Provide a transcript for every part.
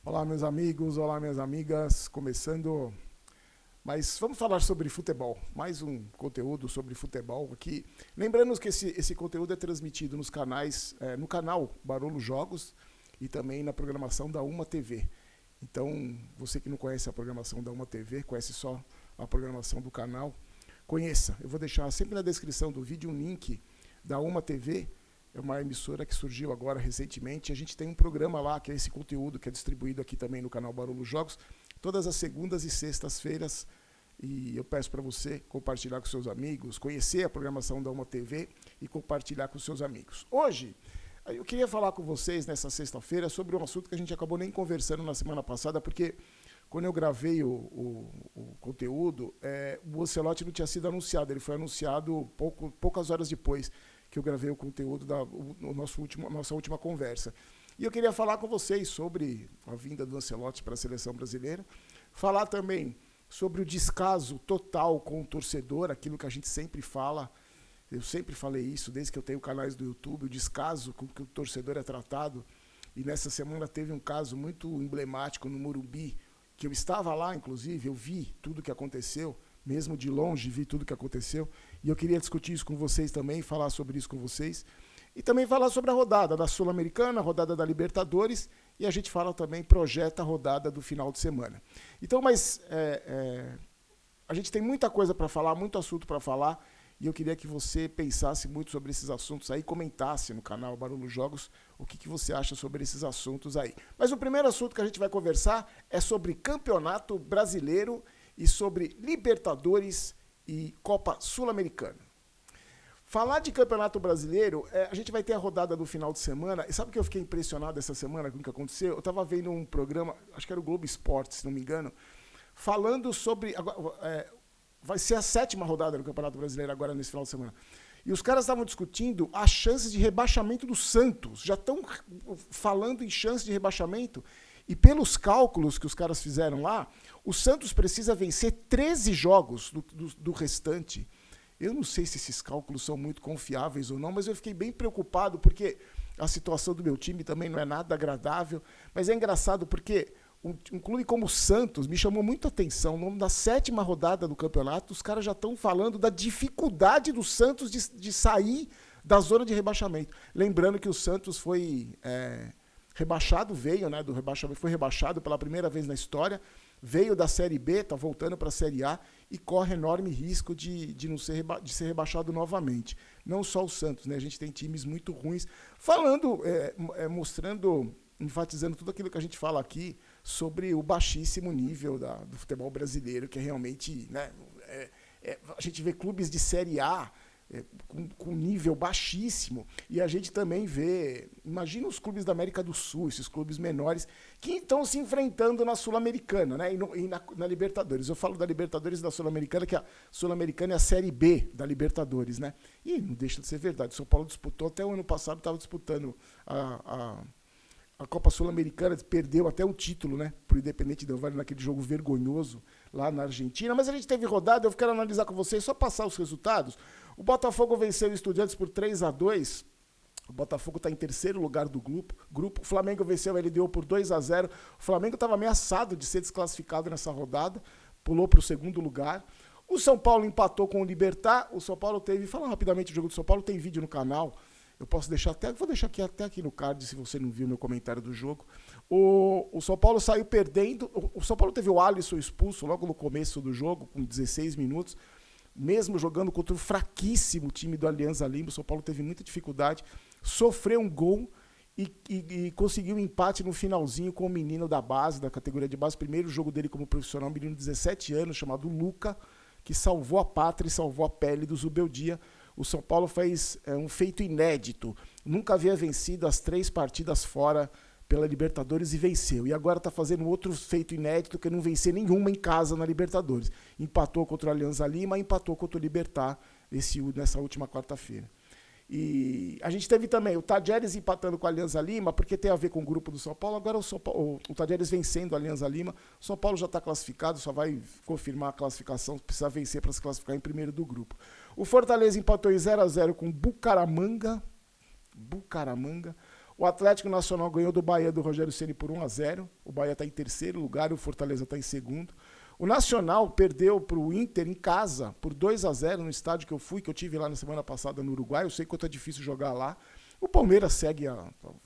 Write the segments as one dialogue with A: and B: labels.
A: Olá, meus amigos, olá, minhas amigas. Começando, mas vamos falar sobre futebol. Mais um conteúdo sobre futebol aqui. Lembrando que esse conteúdo é transmitido nos canais, no canal Barolo Jogos e também na programação da Uma TV. Então, você que não conhece a programação da Uma TV, conhece só a programação do canal, conheça. Eu vou deixar sempre na descrição do vídeo um link da Uma TV. É uma emissora que surgiu agora recentemente. A gente tem um programa lá, que é esse conteúdo, que é distribuído aqui também no canal Barolo Jogos, todas as segundas e sextas-feiras. E eu peço para você compartilhar com seus amigos, conhecer a programação da Uma TV e compartilhar com seus amigos. Hoje, eu queria falar com vocês, nessa sexta-feira, sobre um assunto que a gente acabou nem conversando na semana passada, porque quando eu gravei o conteúdo, o Ancelotti não tinha sido anunciado. Ele foi anunciado poucas horas depois que eu gravei o conteúdo da nossa última conversa. E eu queria falar com vocês sobre a vinda do Ancelotti para a seleção brasileira, falar também sobre o descaso total com o torcedor, aquilo que a gente sempre fala. Eu sempre falei isso, desde que eu tenho canais do YouTube, o descaso com que o torcedor é tratado. E nessa semana teve um caso muito emblemático no Morumbi, que eu estava lá, inclusive, eu vi tudo o que aconteceu, mesmo de longe vi tudo o que aconteceu, e eu queria discutir isso com vocês também, falar sobre isso com vocês, e também falar sobre a rodada da Sul-Americana, a rodada da Libertadores, e a gente fala também, projeta a rodada do final de semana. Então, mas a gente tem muita coisa para falar, muito assunto para falar, e eu queria que você pensasse muito sobre esses assuntos aí, comentasse no canal Barolo Jogos o que você acha sobre esses assuntos aí. Mas o primeiro assunto que a gente vai conversar é sobre Campeonato Brasileiro e sobre Libertadores e Copa Sul-Americana. Falar de Campeonato Brasileiro, a gente vai ter a rodada do final de semana. E sabe o que eu fiquei impressionado essa semana com o que aconteceu? Eu estava vendo um programa, acho que era o Globo Esporte, se não me engano, falando sobre... vai ser a 7ª rodada do Campeonato Brasileiro agora nesse final de semana. E os caras estavam discutindo as chances de rebaixamento do Santos. Já estão falando em chance de rebaixamento. E pelos cálculos que os caras fizeram lá, o Santos precisa vencer 13 jogos do restante. Eu não sei se esses cálculos são muito confiáveis ou não, mas eu fiquei bem preocupado porque a situação do meu time também não é nada agradável. Mas é engraçado porque um clube como o Santos me chamou muito a atenção. No nome da 7ª rodada do campeonato, os caras já estão falando da dificuldade do Santos de sair da zona de rebaixamento. Lembrando que o Santos foi... rebaixado, veio, né, do rebaixamento, foi rebaixado pela primeira vez na história, veio da Série B, está voltando para a Série A e corre enorme risco de ser rebaixado novamente. Não só o Santos, né, a gente tem times muito ruins, falando, mostrando, enfatizando tudo aquilo que a gente fala aqui sobre o baixíssimo nível do futebol brasileiro, que é realmente, né, a gente vê clubes de Série A, com nível baixíssimo, e a gente também vê, imagina os clubes da América do Sul, esses clubes menores, que estão se enfrentando na Sul-Americana, né, e na Libertadores. Eu falo da Libertadores e da Sul-Americana, que a Sul-Americana é a Série B da Libertadores, né, e não deixa de ser verdade. O São Paulo disputou, até o ano passado estava disputando a Copa Sul-Americana, perdeu até o título, né, pro Independente Del Valle naquele jogo vergonhoso lá na Argentina. Mas a gente teve rodada, eu quero analisar com vocês, só passar os resultados. O Botafogo venceu o Estudiantes por 3-2. O Botafogo está em terceiro lugar do grupo. O Flamengo venceu a LDU por 2-0. O Flamengo estava ameaçado de ser desclassificado nessa rodada, pulou para o segundo lugar. O São Paulo empatou com o Libertad. O São Paulo teve... Falando rapidamente do jogo do São Paulo, tem vídeo no canal. Eu posso deixar vou deixar até aqui no card, se você não viu meu comentário do jogo. O São Paulo saiu perdendo. O São Paulo teve o Alisson expulso logo no começo do jogo, com 16 minutos. Mesmo jogando contra o fraquíssimo time do Alianza Lima, o São Paulo teve muita dificuldade. Sofreu um gol e conseguiu um empate no finalzinho com o menino da base, da categoria de base. Primeiro jogo dele como profissional, um menino de 17 anos, chamado Luca, que salvou a pátria e salvou a pele do Zubeldia. O São Paulo fez um feito inédito. Nunca havia vencido as 3 partidas fora pela Libertadores e venceu. E agora está fazendo outro feito inédito, que é não vencer nenhuma em casa na Libertadores. Empatou contra o Alianza Lima, empatou contra o Libertad nessa última quarta-feira. E a gente teve também o Tajeres empatando com a Alianza Lima, porque tem a ver com o grupo do São Paulo. Agora o Tajeres vencendo a Alianza Lima. O São Paulo já está classificado, só vai confirmar a classificação, precisa vencer para se classificar em primeiro do grupo. O Fortaleza empatou em 0-0 com Bucaramanga. O Atlético Nacional ganhou do Bahia do Rogério Ceni por 1-0. O Bahia está em terceiro lugar e o Fortaleza está em segundo. O Nacional perdeu para o Inter em casa por 2-0 no estádio que eu fui, que eu tive lá na semana passada no Uruguai. Eu sei quanto é difícil jogar lá. O Palmeiras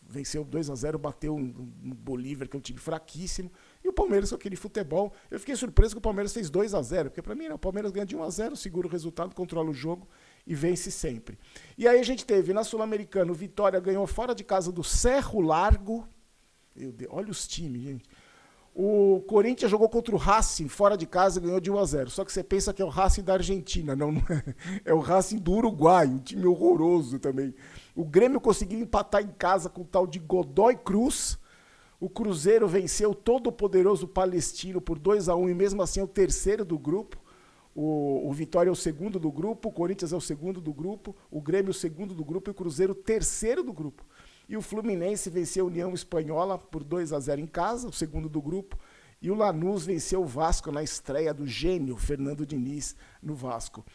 A: venceu 2-0, bateu no Bolívar, que é um time fraquíssimo. E o Palmeiras com aquele futebol. Eu fiquei surpreso que o Palmeiras fez 2-0, porque para mim o Palmeiras ganha de 1-0, segura o resultado, controla o jogo e vence sempre. E aí a gente teve na Sul-Americana, o Vitória ganhou fora de casa do Cerro Largo. Meu Deus, olha os times, gente. O Corinthians jogou contra o Racing fora de casa e ganhou de 1-0. Só que você pensa que é o Racing da Argentina. Não é. É o Racing do Uruguai, um time horroroso também. O Grêmio conseguiu empatar em casa com o tal de Godoy Cruz. O Cruzeiro venceu o todo-poderoso Palestino por 2-1 e mesmo assim é o terceiro do grupo. O Vitória é o segundo do grupo, o Corinthians é o segundo do grupo, o Grêmio é o segundo do grupo e o Cruzeiro o terceiro do grupo. E o Fluminense venceu a União Espanhola por 2-0 em casa, o segundo do grupo. E o Lanús venceu o Vasco na estreia do gênio Fernando Diniz no Vasco.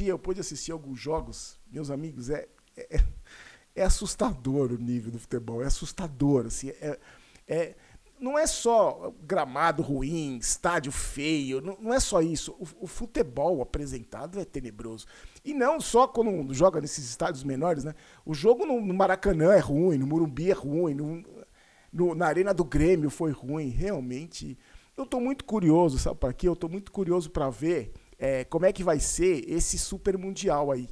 A: Eu pude assistir alguns jogos, meus amigos, é assustador o nível do futebol, é assustador, assim, não é só gramado ruim, estádio feio, não é só isso. O futebol apresentado é tenebroso. E não só quando joga nesses estádios menores, né? O jogo no Maracanã é ruim, no Morumbi é ruim, na Arena do Grêmio foi ruim. Realmente, eu estou muito curioso, sabe para quê? Eu estou muito curioso para ver como é que vai ser esse Super Mundial aí,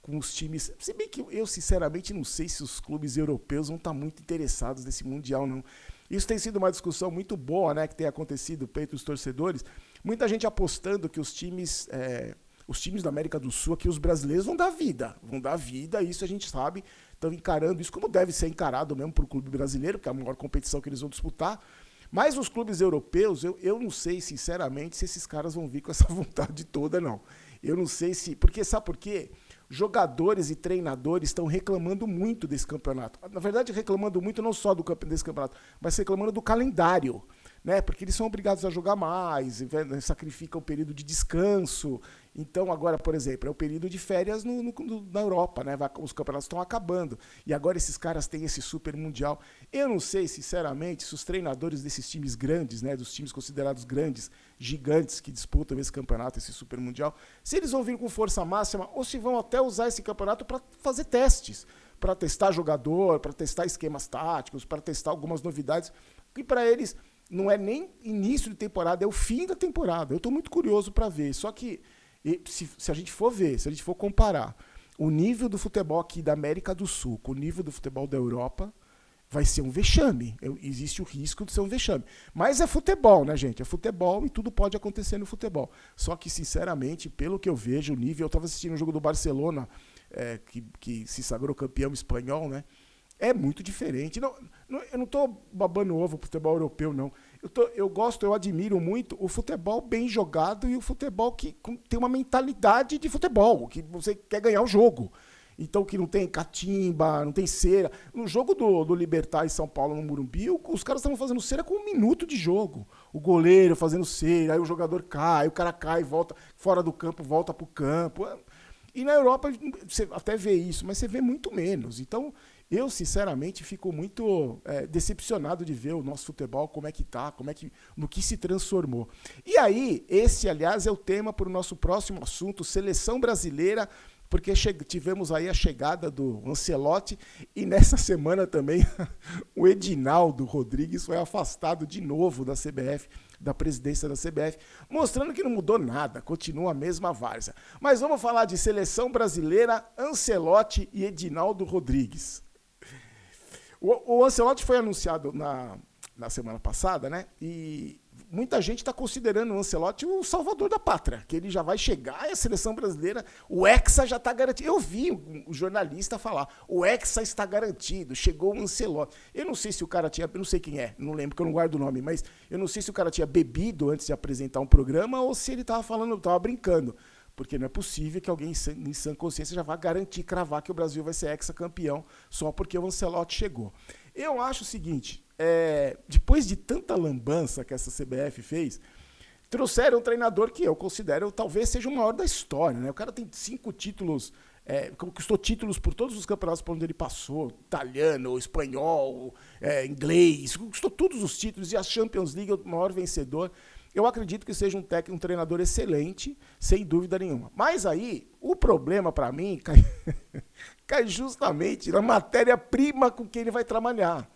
A: com os times. Se bem que eu, sinceramente, não sei se os clubes europeus vão estar muito interessados nesse Mundial, não. Isso tem sido uma discussão muito boa, né, que tem acontecido entre os torcedores. Muita gente apostando que os times da América do Sul, aqui os brasileiros vão dar vida, isso a gente sabe, estão encarando isso como deve ser encarado mesmo para o clube brasileiro, que é a maior competição que eles vão disputar. Mas os clubes europeus, eu não sei, sinceramente, se esses caras vão vir com essa vontade toda, não. Eu não sei se... Sabe por quê? Jogadores e treinadores estão reclamando muito desse campeonato. Na verdade, reclamando muito não só desse campeonato, mas reclamando do calendário, né? Porque eles são obrigados a jogar mais, sacrificam o período de descanso. Então, agora, por exemplo, é o período de férias na Europa, né? Os campeonatos estão acabando. E agora esses caras têm esse super mundial. Eu não sei, sinceramente, se os treinadores desses times grandes, né? Dos times considerados grandes, gigantes que disputam esse campeonato, esse super mundial, se eles vão vir com força máxima ou se vão até usar esse campeonato para fazer testes, para testar jogador, para testar esquemas táticos, para testar algumas novidades, que para eles não é nem início de temporada, é o fim da temporada. Eu estou muito curioso para ver. Só que se a gente for ver, se a gente for comparar o nível do futebol aqui da América do Sul com o nível do futebol da Europa, vai ser um vexame. Existe o risco de ser um vexame. Mas é futebol, né, gente? É futebol e tudo pode acontecer no futebol. Só que, sinceramente, pelo que eu vejo, o nível... Eu estava assistindo um jogo do Barcelona, que se sagrou campeão espanhol, né? É muito diferente. Eu não estou babando ovo pro futebol europeu, não. Eu admiro muito o futebol bem jogado e o futebol que tem uma mentalidade de futebol, que você quer ganhar o jogo. Então, que não tem catimba, não tem cera. No jogo do Libertad em São Paulo, no Morumbi, os caras estavam fazendo cera com 1 minuto de jogo. O goleiro fazendo cera, aí o jogador cai, o cara cai, volta fora do campo, volta pro campo. E na Europa, você até vê isso, mas você vê muito menos. Então, eu, sinceramente, fico muito decepcionado de ver o nosso futebol, como é que tá, no que se transformou. E aí, esse, aliás, é o tema para o nosso próximo assunto, seleção brasileira, porque tivemos aí a chegada do Ancelotti e nessa semana também o Edinaldo Rodrigues foi afastado de novo da CBF, da presidência da CBF, mostrando que não mudou nada, continua a mesma várzea. Mas vamos falar de seleção brasileira, Ancelotti e Edinaldo Rodrigues. O Ancelotti foi anunciado na semana passada, né? E muita gente está considerando o Ancelotti o salvador da pátria, que ele já vai chegar e a seleção brasileira, o Hexa já está garantido. Eu vi o jornalista falar, o Hexa está garantido, chegou o Ancelotti. Eu não sei se o cara tinha, eu não sei quem é, não lembro, porque eu não guardo o nome, mas eu não sei se o cara tinha bebido antes de apresentar um programa ou se ele estava brincando. Porque não é possível que alguém em sã consciência já vá cravar que o Brasil vai ser hexacampeão só porque o Ancelotti chegou. Eu acho o seguinte, depois de tanta lambança que essa CBF fez, trouxeram um treinador que eu considero talvez seja o maior da história, né? O cara tem 5 títulos conquistou títulos por todos os campeonatos por onde ele passou, italiano, espanhol, inglês, conquistou todos os títulos e a Champions League é o maior vencedor. Eu acredito que seja um treinador excelente, sem dúvida nenhuma. Mas aí, o problema para mim cai justamente na matéria-prima com que ele vai trabalhar.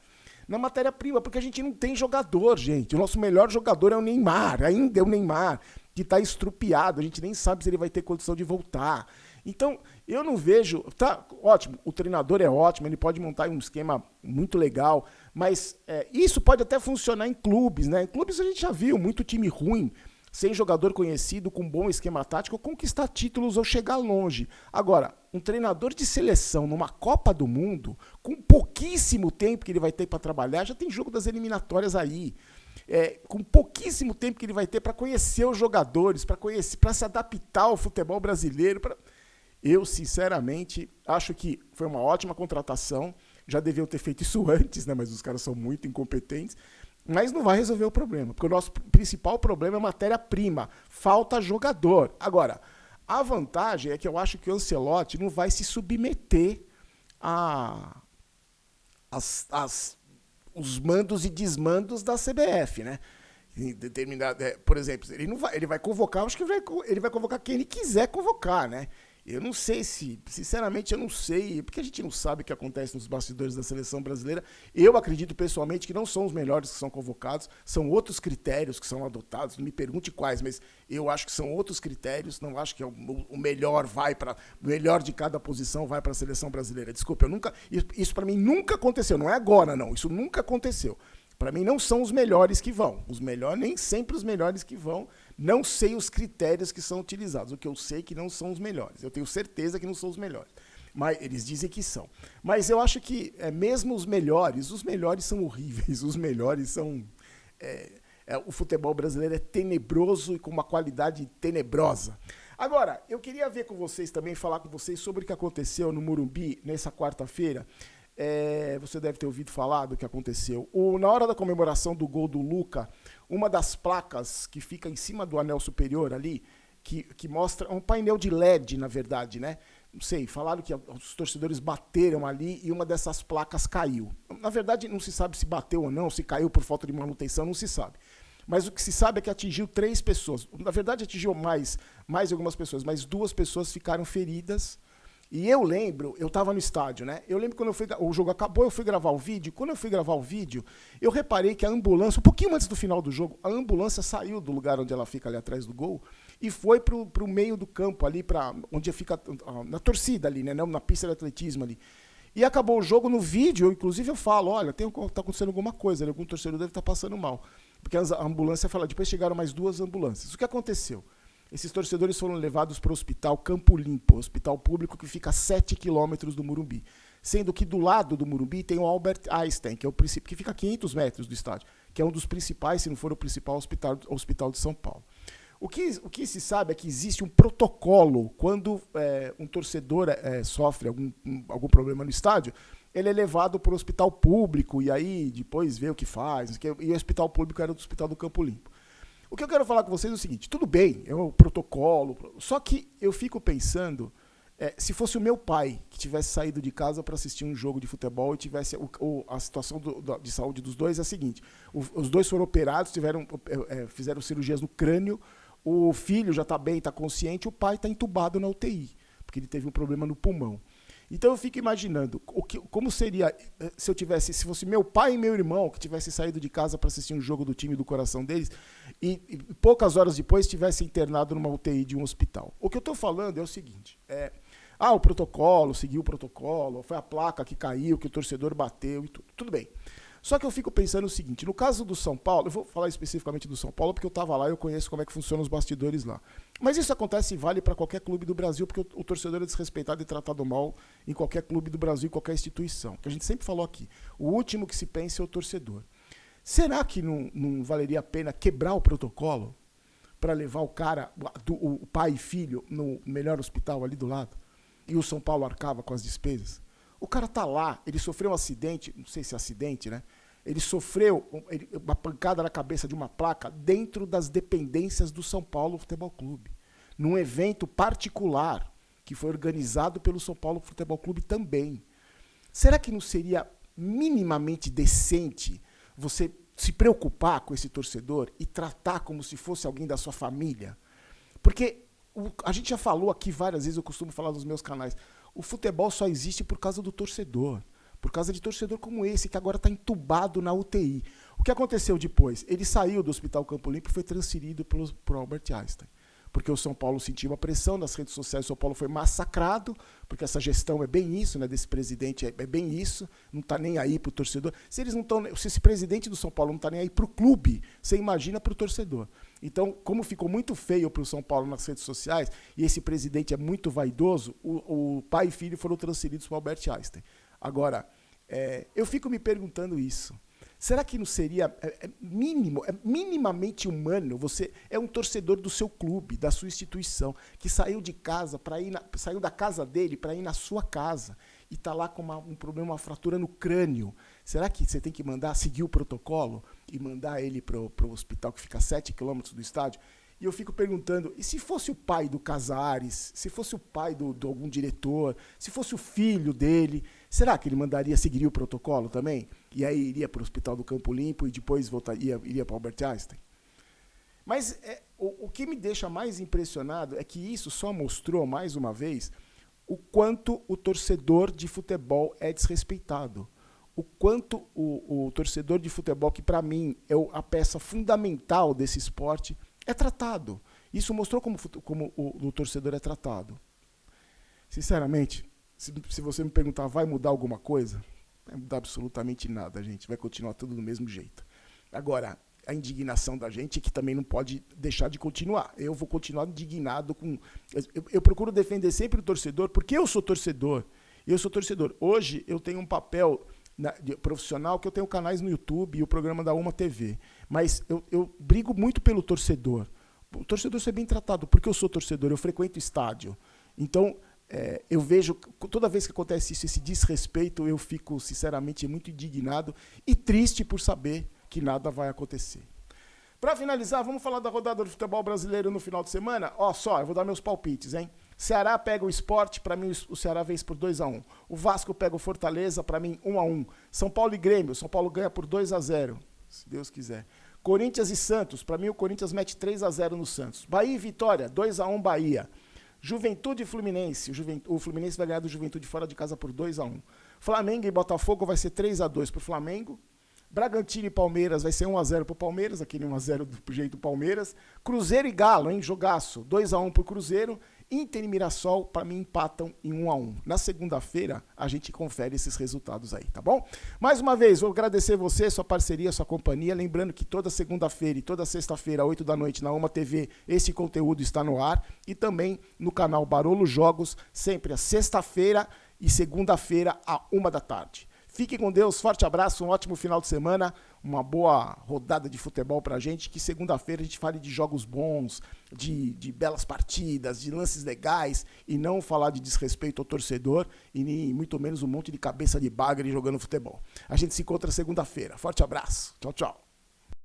A: Na matéria-prima, porque a gente não tem jogador, gente. O nosso melhor jogador é o Neymar, ainda é o Neymar, que está estrupiado, a gente nem sabe se ele vai ter condição de voltar. Então, eu não vejo... Tá, ótimo, o treinador é ótimo, ele pode montar um esquema muito legal, mas isso pode até funcionar em clubes, né? Em clubes a gente já viu muito time ruim, sem jogador conhecido, com bom esquema tático, conquistar títulos ou chegar longe. Agora, um treinador de seleção numa Copa do Mundo, com pouquíssimo tempo que ele vai ter para trabalhar, já tem jogo das eliminatórias aí. Com pouquíssimo tempo que ele vai ter para conhecer os jogadores, para se adaptar ao futebol brasileiro. Eu, sinceramente, acho que foi uma ótima contratação. Já deviam ter feito isso antes, né? Mas os caras são muito incompetentes. Mas não vai resolver o problema, porque o nosso principal problema é matéria-prima. Falta jogador. Agora, a vantagem é que eu acho que o Ancelotti não vai se submeter os mandos e desmandos da CBF, né? Por exemplo, ele vai convocar, acho que ele vai convocar quem ele quiser convocar, né? Eu não sei sinceramente, eu não sei, porque a gente não sabe o que acontece nos bastidores da seleção brasileira. Eu acredito pessoalmente que não são os melhores que são convocados, são outros critérios que são adotados, não me pergunte quais, mas eu acho que são outros critérios, não acho que o melhor o melhor de cada posição vai para a seleção brasileira. Desculpa, isso para mim nunca aconteceu, não é agora não, isso nunca aconteceu. Para mim não são os melhores que vão. Nem sempre os melhores que vão. Não sei os critérios que são utilizados. O que eu sei é que não são os melhores. Eu tenho certeza que não são os melhores. Mas eles dizem que são. Mas eu acho que mesmo os melhores são horríveis. Os melhores são... o futebol brasileiro é tenebroso e com uma qualidade tenebrosa. Agora, eu queria ver com vocês também, falar com vocês sobre o que aconteceu no Morumbi nessa quarta-feira. Você deve ter ouvido falar do que aconteceu. Na hora da comemoração do gol do Luca, uma das placas que fica em cima do anel superior ali, que mostra um painel de LED, na verdade, né? Não sei, falaram que os torcedores bateram ali e uma dessas placas caiu. Na verdade, não se sabe se bateu ou não, se caiu por falta de manutenção, não se sabe. Mas o que se sabe é que atingiu 3 pessoas. Na verdade, atingiu mais algumas pessoas, mas 2 pessoas ficaram feridas. E eu lembro, eu estava no estádio, né? Eu lembro quando o jogo acabou, eu fui gravar o vídeo. Quando eu fui gravar o vídeo, eu reparei que a ambulância, um pouquinho antes do final do jogo, a ambulância saiu do lugar onde ela fica ali atrás do gol e foi pro meio do campo ali, para onde fica na torcida ali, né? Na pista de atletismo ali. E acabou o jogo. No vídeo, inclusive eu falo, olha, tá acontecendo alguma coisa, algum torcedor deve estar passando mal. Porque a ambulância fala, depois chegaram mais 2 ambulâncias. O que aconteceu? Esses torcedores foram levados para o hospital Campo Limpo, hospital público que fica a 7 quilômetros do Morumbi. Sendo que do lado do Morumbi tem o Albert Einstein, que é o principal, que fica a 500 metros do estádio, que é um dos principais, se não for o principal, hospital de São Paulo. O que se sabe é que existe um protocolo quando um torcedor sofre algum problema no estádio, ele é levado para o hospital público e aí depois vê o que faz. E o hospital público era do hospital do Campo Limpo. O que eu quero falar com vocês é o seguinte, tudo bem, é um protocolo, só que eu fico pensando, se fosse o meu pai que tivesse saído de casa para assistir um jogo de futebol e tivesse a situação de saúde dos dois é a seguinte, os dois foram operados, fizeram cirurgias no crânio, o filho já está bem, está consciente, o pai está entubado na UTI, porque ele teve um problema no pulmão. Então eu fico imaginando como seria se fosse meu pai e meu irmão que tivessem saído de casa para assistir um jogo do time do coração deles e poucas horas depois tivessem internado numa UTI de um hospital. O que eu estou falando é o seguinte, o protocolo, seguiu o protocolo, foi a placa que caiu, que o torcedor bateu e tudo bem. Só que eu fico pensando o seguinte, no caso do São Paulo, eu vou falar especificamente do São Paulo porque eu estava lá e eu conheço como é que funcionam os bastidores lá. Mas isso acontece e vale para qualquer clube do Brasil, porque o torcedor é desrespeitado e tratado mal em qualquer clube do Brasil, em qualquer instituição. Que a gente sempre falou aqui, o último que se pensa é o torcedor. Será que não valeria a pena quebrar o protocolo para levar o cara, o pai e filho, no melhor hospital ali do lado? E o São Paulo arcava com as despesas? O cara tá lá, ele sofreu um acidente, não sei se é acidente, né? Ele sofreu uma pancada na cabeça de uma placa dentro das dependências do São Paulo Futebol Clube, num evento particular, que foi organizado pelo São Paulo Futebol Clube também. Será que não seria minimamente decente você se preocupar com esse torcedor e tratar como se fosse alguém da sua família? Porque a gente já falou aqui várias vezes, eu costumo falar nos meus canais, o futebol só existe por causa do torcedor. Por causa de torcedor como esse, que agora está entubado na UTI. O que aconteceu depois? Ele saiu do Hospital Campo Limpo e foi transferido para o Albert Einstein. Porque o São Paulo sentiu uma pressão nas redes sociais, o São Paulo foi massacrado, porque essa gestão é bem isso, né, desse presidente, é bem isso, não está nem aí para o torcedor. Se esse presidente do São Paulo não está nem aí para o clube, você imagina para o torcedor. Então, como ficou muito feio para o São Paulo nas redes sociais, e esse presidente é muito vaidoso, o pai e filho foram transferidos para o Albert Einstein. Agora, eu fico me perguntando isso. Será que não seria minimamente humano? Você é um torcedor do seu clube, da sua instituição, que saiu de casa saiu da casa dele para ir na sua casa e está lá com um problema, uma fratura no crânio. Será que você tem que seguir o protocolo e mandar ele para o hospital que fica a 7 quilômetros do estádio? E eu fico perguntando, e se fosse o pai do Casares, se fosse o pai de algum diretor, se fosse o filho dele, será que ele seguiria o protocolo também? E aí iria para o Hospital do Campo Limpo e depois iria para o Albert Einstein? Mas o que me deixa mais impressionado é que isso só mostrou, mais uma vez, o quanto o torcedor de futebol é desrespeitado. O quanto o torcedor de futebol, que para mim é a peça fundamental desse esporte, é tratado. Isso mostrou como o torcedor é tratado. Sinceramente, se você me perguntar, vai mudar alguma coisa? Não vai mudar absolutamente nada, gente. Vai continuar tudo do mesmo jeito. Agora, a indignação da gente é que também não pode deixar de continuar. Eu vou continuar indignado com... Eu procuro defender sempre o torcedor, porque eu sou torcedor. Hoje, eu tenho um papel profissional, que eu tenho canais no YouTube e o programa da Uma TV. Mas eu brigo muito pelo torcedor. O torcedor ser bem tratado, porque eu sou torcedor, eu frequento estádio. Então, eu vejo, toda vez que acontece isso, esse desrespeito, eu fico, sinceramente, muito indignado e triste por saber que nada vai acontecer. Para finalizar, vamos falar da rodada do futebol brasileiro no final de semana? Eu vou dar meus palpites, hein? Ceará pega o Sport, para mim o Ceará vence por 2-1. O Vasco pega o Fortaleza, para mim 1-1. São Paulo e Grêmio, São Paulo ganha por 2-0, se Deus quiser. Corinthians e Santos, para mim o Corinthians mete 3-0 no Santos. Bahia e Vitória, 2-1 Bahia. Juventude e Fluminense, o Fluminense vai ganhar do Juventude fora de casa por 2-1. Flamengo e Botafogo vai ser 3-2 para o Flamengo. Bragantino e Palmeiras vai ser 1-0 para o Palmeiras, aquele 1-0 do jeito do Palmeiras. Cruzeiro e Galo, hein, jogaço, 2-1 para o Cruzeiro. Inter e Mirassol, para mim, empatam em 1-1. Na segunda-feira, a gente confere esses resultados aí, tá bom? Mais uma vez, vou agradecer você, sua parceria, sua companhia. Lembrando que toda segunda-feira e toda sexta-feira, 8 da noite, na Uma TV, esse conteúdo está no ar. E também no canal Barolo Jogos, sempre às sexta-feira e segunda-feira, à 1 da tarde. Fique com Deus, forte abraço, um ótimo final de semana, uma boa rodada de futebol pra gente, que segunda-feira a gente fale de jogos bons, de belas partidas, de lances legais, e não falar de desrespeito ao torcedor e nem muito menos um monte de cabeça de bagre jogando futebol. A gente se encontra segunda-feira. Forte abraço. Tchau, tchau.